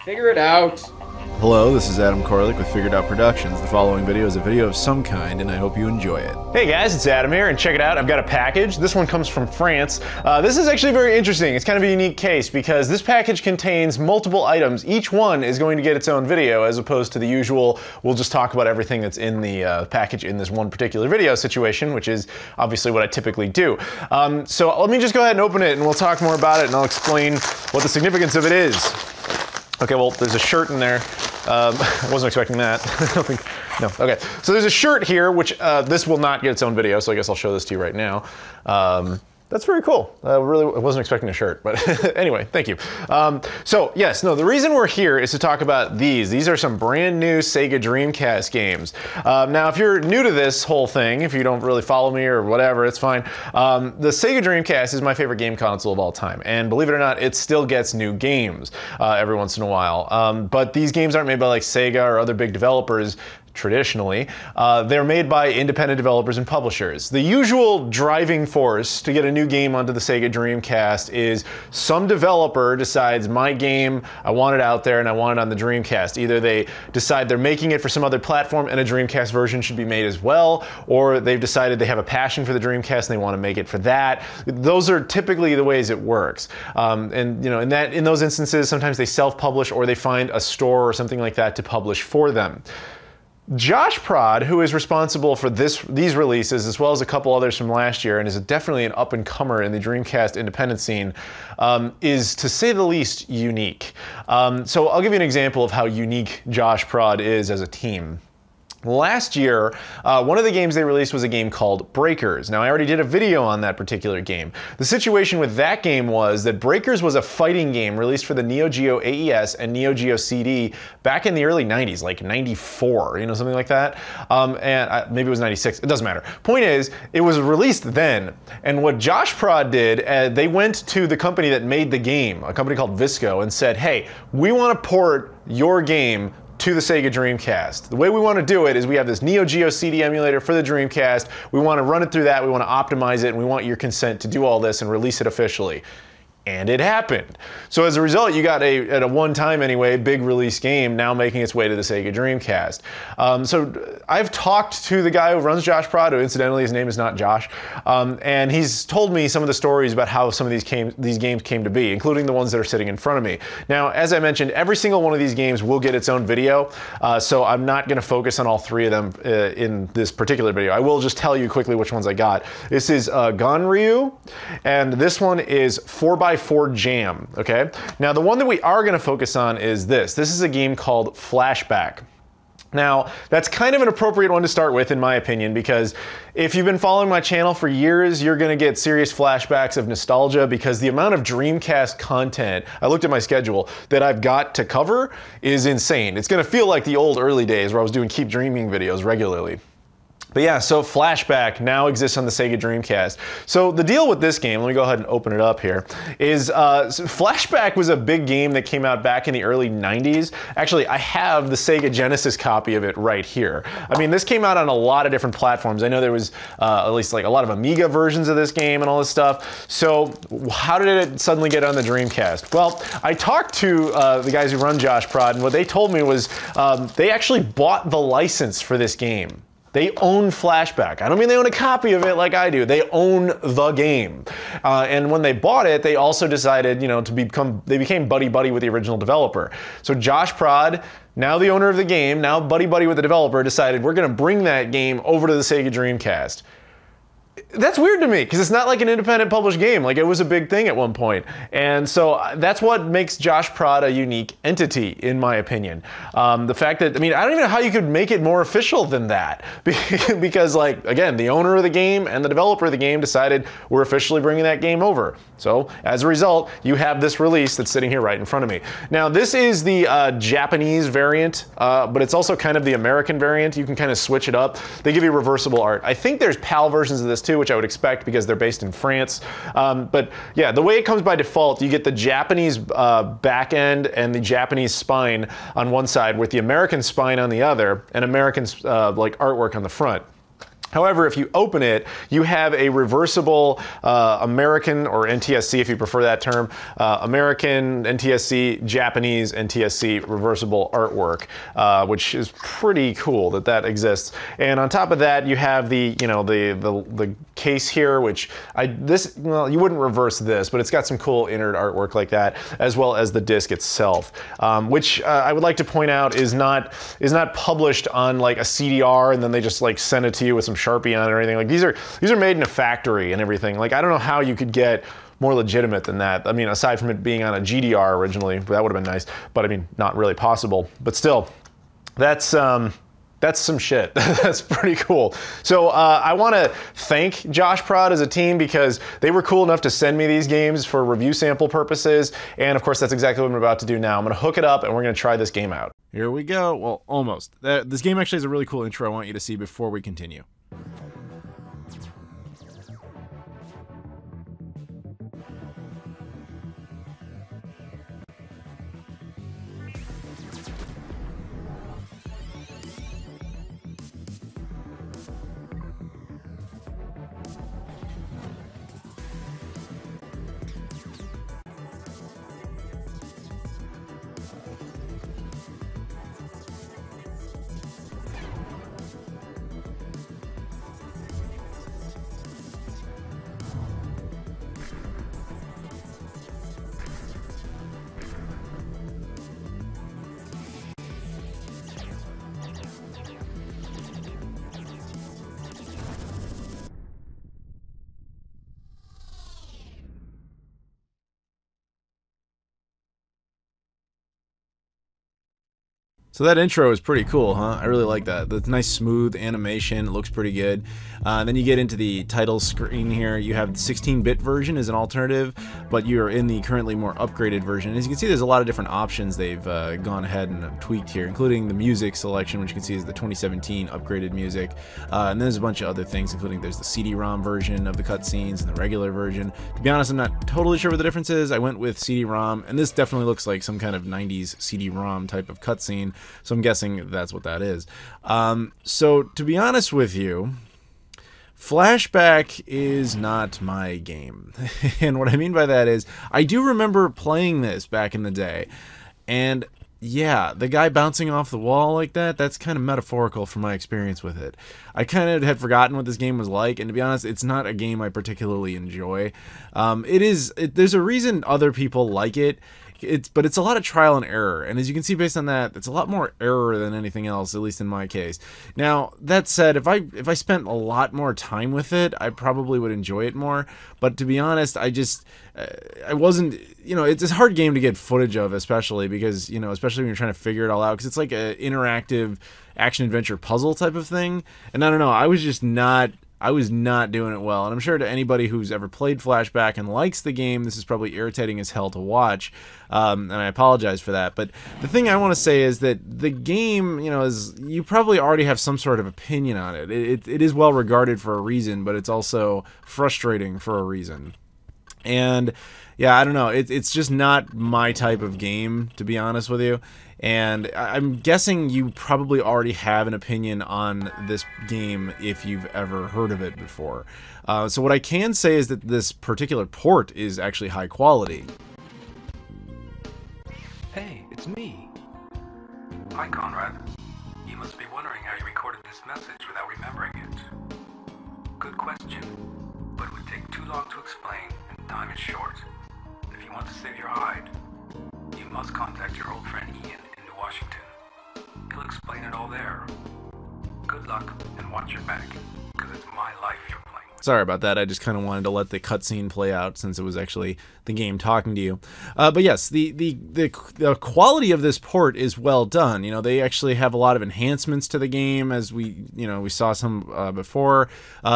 Figure it out. Hello, this is Adam Koralik with Figured Out Productions. The following video is a video of some kind, and I hope you enjoy it. Hey guys, it's Adam here, and check it out, I've got a package. This one comes from France. This is actually very interesting. It's kind of a unique case because this package contains multiple items. Each one is going to get its own video as opposed to the usual, we'll just talk about everything that's in the package in this one particular video situation, which is obviously what I typically do. So let me just go ahead and open it and we'll talk more about it and I'll explain what the significance of it is. Okay, well, there's a shirt in there. I wasn't expecting that. I don't think, no, okay. So there's a shirt here, which this will not get its own video, so I guess I'll show this to you right now. That's very cool. I wasn't expecting a shirt, but anyway, thank you. So yes, no, the reason we're here is to talk about these. These are some brand new Sega Dreamcast games. Now, if you're new to this whole thing, if you don't really follow me or whatever, it's fine. The Sega Dreamcast is my favorite game console of all time. And believe it or not, it still gets new games every once in a while. But these games aren't made by like Sega or other big developers. Traditionally, they're made by independent developers and publishers. The usual driving force to get a new game onto the Sega Dreamcast is some developer decides my game, I want it out there and I want it on the Dreamcast. Either they decide they're making it for some other platform and a Dreamcast version should be made as well, or they've decided they have a passion for the Dreamcast and they want to make it for that. Those are typically the ways it works. And you know, in those instances, sometimes they self-publish or they find a store or something like that to publish for them. JoshProd, who is responsible for these releases, as well as a couple others from last year, and is definitely an up-and-comer in the Dreamcast independent scene, is, to say the least, unique. So I'll give you an example of how unique JoshProd is as a team. Last year, one of the games they released was a game called Breakers. Now, I already did a video on that particular game. The situation with that game was that Breakers was a fighting game released for the Neo Geo AES and Neo Geo CD back in the early 90s, like 94, you know, something like that. Maybe it was 96, it doesn't matter. Point is, it was released then, and what JoshProd did, they went to the company that made the game, a company called Visco, and said, hey, we want to port your game to the Sega Dreamcast. The way we want to do it is we have this Neo Geo CD emulator for the Dreamcast. We want to run it through that, we want to optimize it, and we want your consent to do all this and release it officially. And it happened. So as a result, you got at a one time anyway, big release game now making its way to the Sega Dreamcast. So I've talked to the guy who runs JoshProd, who incidentally his name is not Josh, and he's told me some of the stories about how some of these games came to be, including the ones that are sitting in front of me. Now, as I mentioned, every single one of these games will get its own video, so I'm not going to focus on all three of them in this particular video. I will just tell you quickly which ones I got. This is Ganryu, and this one is 4x4 Jam, okay? Now, the one that we are going to focus on is this. This is a game called Flashback. Now, that's kind of an appropriate one to start with, in my opinion, because if you've been following my channel for years, you're going to get serious flashbacks of nostalgia because the amount of Dreamcast content, I looked at my schedule, that I've got to cover is insane. It's going to feel like the old early days where I was doing Keep Dreaming videos regularly. But yeah, so Flashback now exists on the Sega Dreamcast. So the deal with this game, let me go ahead and open it up here, is so Flashback was a big game that came out back in the early 90s. Actually, I have the Sega Genesis copy of it right here. I mean, this came out on a lot of different platforms. I know there was at least like a lot of Amiga versions of this game and all this stuff. So how did it suddenly get on the Dreamcast? Well, I talked to the guys who run JoshProd, and what they told me was they actually bought the license for this game. They own Flashback. I don't mean they own a copy of it like I do. They own the game. And when they bought it, they also decided, you know, they became buddy-buddy with the original developer. So JoshProd, now the owner of the game, now buddy-buddy with the developer, decided we're going to bring that game over to the Sega Dreamcast. That's weird to me because it's not like an independent published game. Like, it was a big thing at one point. And so that's what makes JoshProd a unique entity, in my opinion. The fact that, I mean, I don't even know how you could make it more official than that. Because, like, again, the owner of the game and the developer of the game decided we're officially bringing that game over. So as a result, you have this release that's sitting here right in front of me. Now, this is the Japanese variant, but it's also kind of the American variant. You can kind of switch it up. They give you reversible art. I think there's PAL versions of this too, which I would expect because they're based in France. But yeah, the way it comes by default, you get the Japanese back end and the Japanese spine on one side with the American spine on the other and American like artwork on the front. However, if you open it, you have a reversible American, or NTSC if you prefer that term, American NTSC, Japanese NTSC reversible artwork, which is pretty cool that exists. And on top of that, you have the the case here, which well, you wouldn't reverse this, but it's got some cool innard artwork like that, as well as the disc itself, which I would like to point out is not published on like a CDR and then they just like send it to you with some Sharpie on it or anything. Like these are made in a factory and everything. Like I don't know how you could get more legitimate than that. I mean, aside from it being on a GDR originally, that would have been nice, but I mean, not really possible. But still, that's some shit. That's pretty cool. So I want to thank JoshProd as a team because they were cool enough to send me these games for review sample purposes. And of course, that's exactly what I'm about to do now. I'm going to hook it up and we're going to try this game out. Here we go. Well, almost. This game actually has a really cool intro I want you to see before we continue. So that intro is pretty cool, huh? I really like that. That's nice smooth animation. It looks pretty good. Then you get into the title screen here. You have the 16-bit version as an alternative, but you're in the currently more upgraded version. As you can see, there's a lot of different options they've gone ahead and tweaked here, including the music selection, which you can see is the 2017 upgraded music. And there's a bunch of other things, including there's the CD-ROM version of the cutscenes and the regular version. To be honest, I'm not totally sure what the difference is. I went with CD-ROM, and this definitely looks like some kind of 90s CD-ROM type of cutscene. So I'm guessing that's what that is. So to be honest with you, Flashback is not my game. And what I mean by that is, I do remember playing this back in the day. And yeah, the guy bouncing off the wall like that, that's kind of metaphorical from my experience with it. I kind of had forgotten what this game was like, and to be honest, it's not a game I particularly enjoy. There's a reason other people like it. But it's a lot of trial and error, and as you can see based on that, it's a lot more error than anything else, at least in my case. Now, that said, if I spent a lot more time with it, I probably would enjoy it more, but to be honest, I wasn't, it's a hard game to get footage of, especially because, especially when you're trying to figure it all out, because it's like an interactive action-adventure puzzle type of thing, and I don't know, I was not doing it well, and I'm sure to anybody who's ever played Flashback and likes the game, this is probably irritating as hell to watch, and I apologize for that. But the thing I want to say is that the game, you probably already have some sort of opinion on it. It is well regarded for a reason, but it's also frustrating for a reason. And yeah, I don't know, it's just not my type of game, to be honest with you. And I'm guessing you probably already have an opinion on this game if you've ever heard of it before. So what I can say is that this particular port is actually high quality. Hey, it's me. Hi, Conrad. You must be wondering how you recorded this message without remembering it. Good question, but it would take too long to explain, and time is short. If you want to save your hide, you must contact your old friend Ian in New Washington. He'll explain it all there. Good luck, and watch your back, because it's my life you're playing. Sorry about that, I just kind of wanted to let the cutscene play out since it was actually the game talking to you. But yes, the quality of this port is well done. They actually have a lot of enhancements to the game, as we saw some before.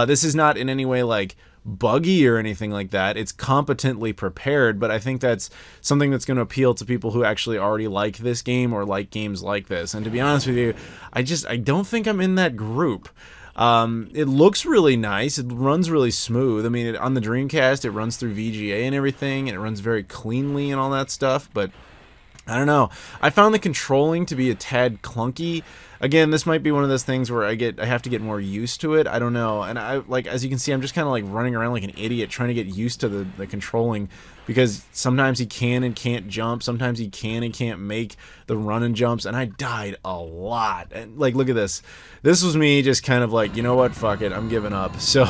This is not in any way like buggy or anything like that. It's competently prepared, but I think that's something that's going to appeal to people who actually already like this game or like games like this. And to be honest with you, I don't think I'm in that group. It looks really nice. It runs really smooth. I mean, on the Dreamcast, it runs through VGA and everything, and it runs very cleanly and all that stuff, but I don't know. I found the controlling to be a tad clunky, again, this might be one of those things where I have to get more used to it. I don't know. And as you can see, I'm just kind of like running around like an idiot trying to get used to the controlling, because sometimes he can and can't jump, sometimes he can and can't make the run and jumps, and I died a lot. And like, look at this. This was me just kind of like, you know what, fuck it, I'm giving up. So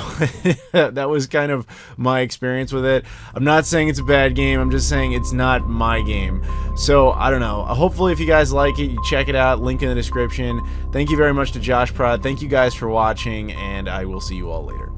that was kind of my experience with it. I'm not saying it's a bad game, I'm just saying it's not my game. So I don't know. Hopefully if you guys like it, you check it out, link in the description. Thank you very much to JoshProd. Thank you guys for watching, and I will see you all later.